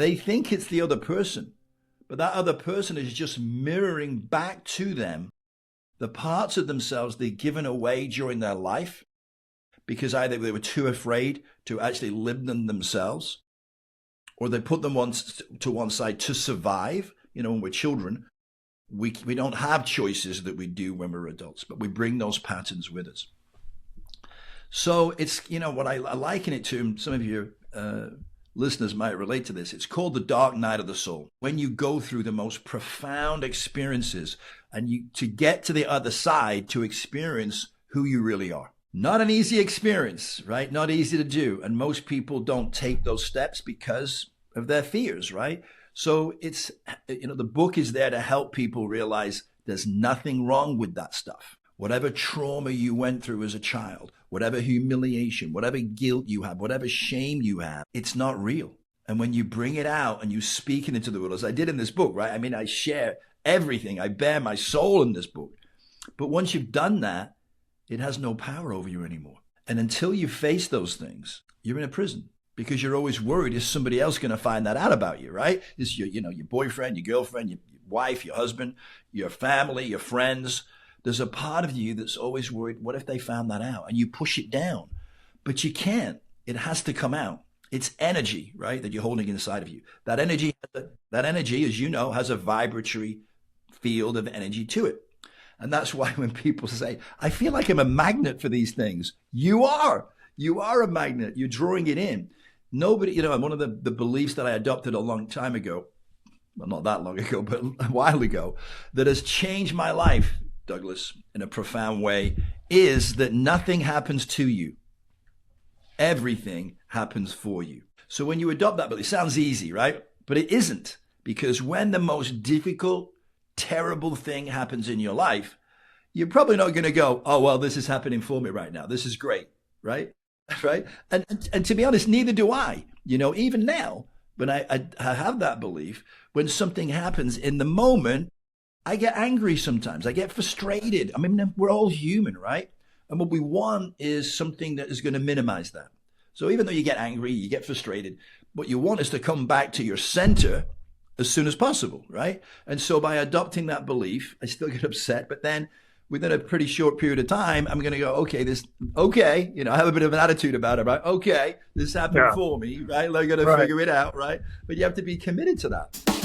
they think it's the other person, but that other person is just mirroring back to them the parts of themselves they've given away during their life because either they were too afraid to actually live them themselves, or they put them to one side to survive. You know, when we're children, we don't have choices that we do when we're adults, but we bring those patterns with us. So it's, you know, what I liken it to, and some of your listeners might relate to this, it's called the dark night of the soul. When you go through the most profound experiences and you to get to the other side to experience who you really are. Not an easy experience, right? Not easy to do. And most people don't take those steps because of their fears, right? So it's, you know, the book is there to help people realize there's nothing wrong with that stuff. Whatever trauma you went through as a child, whatever humiliation, whatever guilt you have, whatever shame you have, it's not real. And when you bring it out and you speak it into the world, as I did in this book, right? I mean, I share everything. I bare my soul in this book. But once you've done that, it has no power over you anymore. And until you face those things, you're in a prison because you're always worried, is somebody else going to find that out about you, right? Is your, you know, your boyfriend, your girlfriend, your wife, your husband, your family, your friends. There's a part of you that's always worried, what if they found that out? And you push it down, but you can't. It has to come out. It's energy, right, that you're holding inside of you. That energy, as you know, has a vibratory field of energy to it. And that's why when people say, I feel like I'm a magnet for these things, you are a magnet. You're drawing it in. Nobody, you know, one of the beliefs that I adopted a long time ago, well, not that long ago, but a while ago, that has changed my life, Douglas, in a profound way, is that nothing happens to you. Everything happens for you. So when you adopt that belief, it sounds easy, right? But it isn't, because when the most difficult, terrible thing happens in your life, you're probably not going to go, oh, well, this is happening for me right now. This is great, right? Right? And to be honest, neither do I. You know, even now, when I have that belief, when something happens in the moment, I get angry sometimes. I get frustrated. I mean, we're all human, right? And what we want is something that is going to minimize that. So even though you get angry, you get frustrated, what you want is to come back to your center as soon as possible, right? And so by adopting that belief, I still get upset, but then within a pretty short period of time, I'm going to go, okay, you know, I have a bit of an attitude about it, right? Okay, this happened for me, right? I'm going to figure it out, right? But you have to be committed to that.